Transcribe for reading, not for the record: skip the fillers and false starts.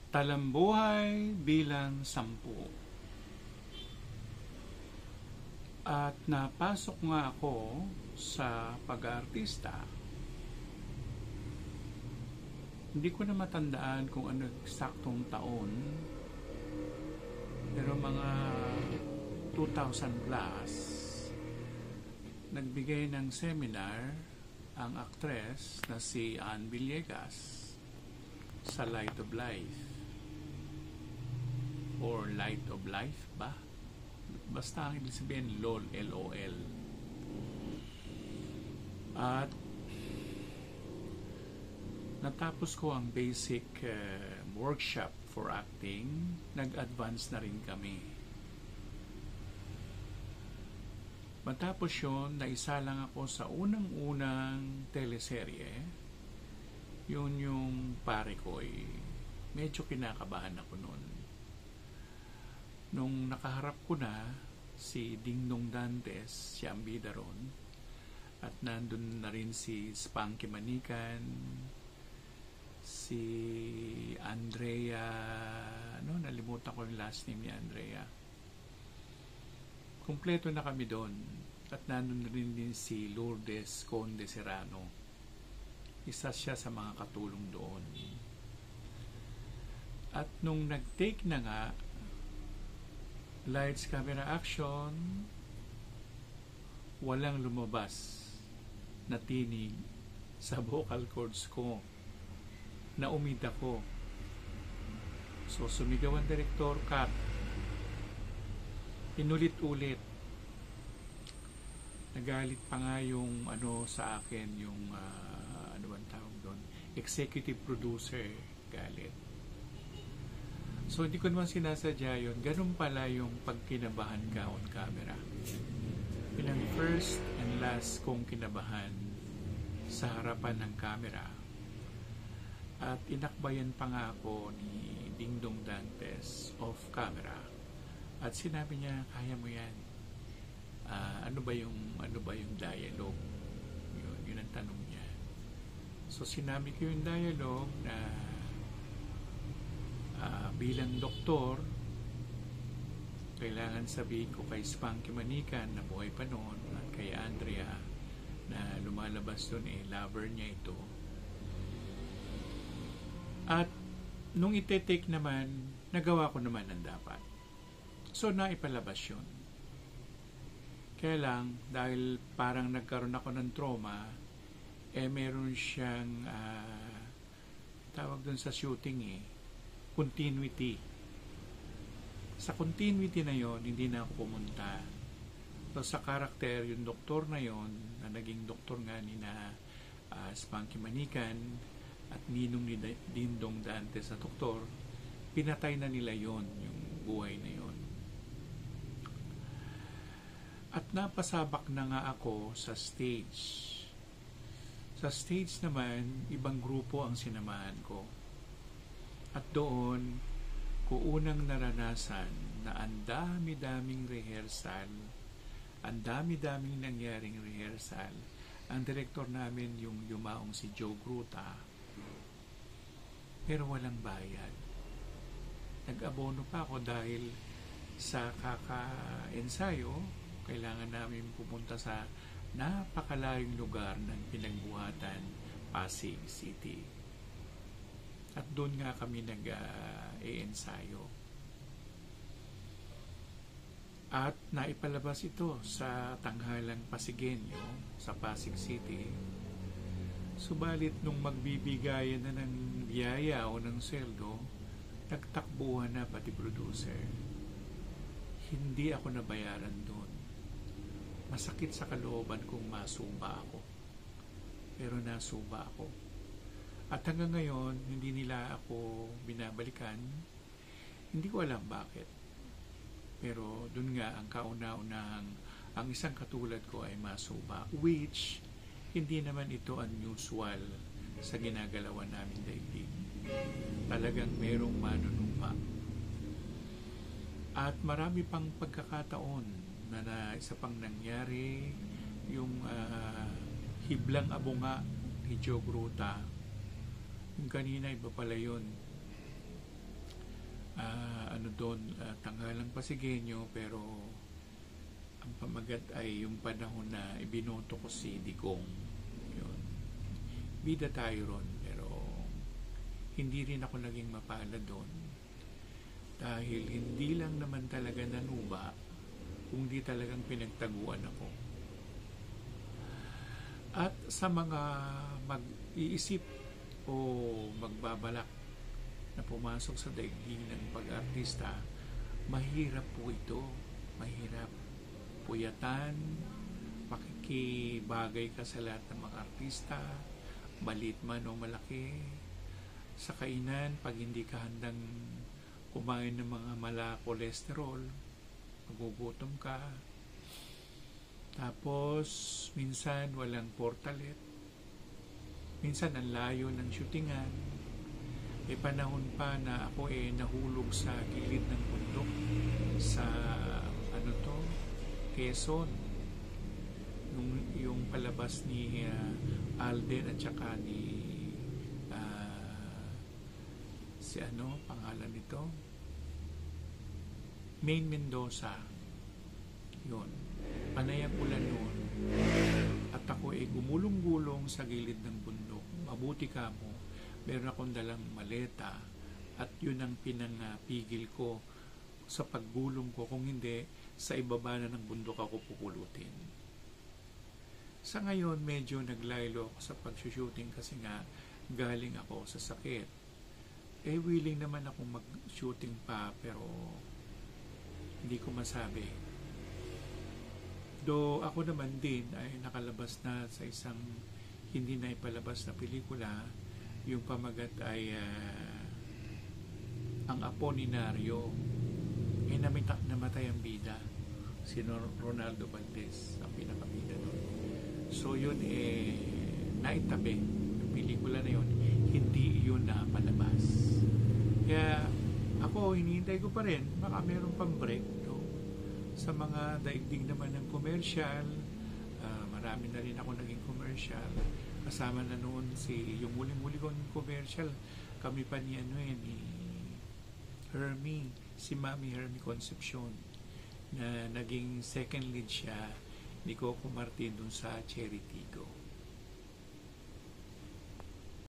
Talambuhay bilang 10. At napasok nga ako sa pag-aartista. Hindi ko na matandaan kung ano eksaktong taon, pero mga 2000 plus, nagbigay ng seminar ang aktres na si Ann Villegas sa Light of Life or Light of Life ba? Basta ang ibig sabihin LOL, L-O-L. At natapos ko ang basic workshop for acting. Nag-advance na rin kami. Matapos yun, naisa lang ako sa unang-unang teleserye. Yun yung pare ko. Medyo kinakabahan ako noon. Nung nakaharap ko na si Dingdong Dantes, siya ang bida ron, at nandun na rin si Spanky Manikan, si Andrea, nalimutan ko yung last name ni Andrea. Kumpleto na kami doon, at nandun na rin din si Lourdes Conde Serrano. Isa siya sa mga katulong doon. At nung nag-take na nga, lights, camera, action, walang lumabas na tinig sa vocal cords ko. Naumid ako. So sumigaw ang direktor, cut. Inulit-ulit. Nagalit pa nga yung sa akin, yung ano bang tawag doon? Executive producer, galit. So, hindi ko naman sinasadya yun. Ganun pala yung pagkinabahan ka on camera. Yun ang first and last kong kinabahan sa harapan ng camera. At inakbayan pa nga ako ni Dingdong Dantes off camera. At sinabi niya, kaya mo yan. Ano ba yung dialogue? Yun ang tanong niya. So, sinabi ko yung dialogue na bilang doktor, kailangan sabihin ko kay Spanky Manikan na buhay pa noon at kay Andrea na lumalabas doon lover niya ito. At nung ite-take naman, nagawa ko naman ang dapat. So naipalabas yun. Kaya lang, dahil parang nagkaroon ako ng trauma, meron siyang tawag doon sa shooting continuity. Sa continuity na yon, hindi na ako pumunta. So, sa karakter, yung doktor na yon, na naging doktor nga ni na Spanky Manikan at ninong ni Dingdong Dantes sa doktor, pinatay na nila yon, yung buhay na yon. At napasabak na nga ako sa stage. Sa stage naman, ibang grupo ang sinamahan ko. At doon, ko unang naranasan na ang dami-daming rehearsal, ang dami-daming nangyaring rehearsal. Ang direktor namin yung yumaong si Joe Gruta, pero walang bayad. Nag-abono pa ako dahil sa kaka-ensayo, kailangan namin pupunta sa napakalayong lugar ng pinagbuhatan, Pasig City. At doon nga kami nag-e-ensayo. At naipalabas ito sa tanghalang Pasigenyo sa Pasig City. Subalit nung magbibigayan na ng biyaya o ng sweldo, nagtakbuhan na pati producer. Hindi ako nabayaran doon. Masakit sa kalooban kung masuba ako. Pero nasuba ako. At hanggang ngayon, hindi nila ako binabalikan. Hindi ko alam bakit. Pero dun nga, ang kauna-unahang, ang isang katulad ko ay masuba. Which, hindi naman ito unusual sa ginagalawan namin daigdig. Talagang merong manunumpa. At marami pang pagkakataon na isa pang nangyari, yung hiblang abunga ni Joe Gruta. Yung kanina, iba pala yun. ano doon, tanghalang Pasigueño, pero ang pamagat ay yung panahon na ibinoto ko si Digong. Yun. Bida tayo ron, pero hindi rin ako naging mapalad doon. Dahil hindi lang naman talaga nanuba, kundi talagang pinagtaguan ako. At sa mga mag-iisip o magbabalak na pumasok sa daigdig ng pag-artista, mahirap po ito. Mahirap. Puyatan, makikibagay ka sa lahat ng mga artista, maliit man o malaki. Sa kainan, pag hindi ka handang kumain ng mga mala cholesterol, magugutom ka. Tapos, minsan walang portalet. Minsan ang layo ng shootingan. May panahon pa na ako nahulog sa gilid ng bundok sa Quezon. Yung palabas ni Alden at saka ni si pangalan nito? Maine Mendoza. Yun. Panay ang ulan noon. At ako gumulong-gulong sa gilid ng bundok. Mabuti ka mo. Meron akong dalang maleta. At yun ang pinangpigil ko sa paggulong ko. Kung hindi, sa ibaba na ng bundok ako pupulutin. Sa ngayon, medyo naglaylo ako sa pag-shooting kasi nga galing ako sa sakit. Willing naman ako mag-shooting pa, pero hindi ko masabi. Do ako naman din ay nakalabas na sa isang hindi na ipalabas na pelikula. Yung pamagat ay ang apo ni Nario. Namatay ang bida. Si Ronaldo Valdez ang pinakabida doon. So yun naitabi. Yung pelikula na yun, hindi yun na palabas. Kaya ako, hinihintay ko pa rin, baka meron pang break, no? Sa mga daigdig naman ng commercial, marami na rin ako naging commercial. Kasama na noon yung muling-muli kong commercial, kami pa ni Hermie, si Mami Hermie Concepcion, na naging second lead siya ni Coco Martin dun sa Cherry Tigo.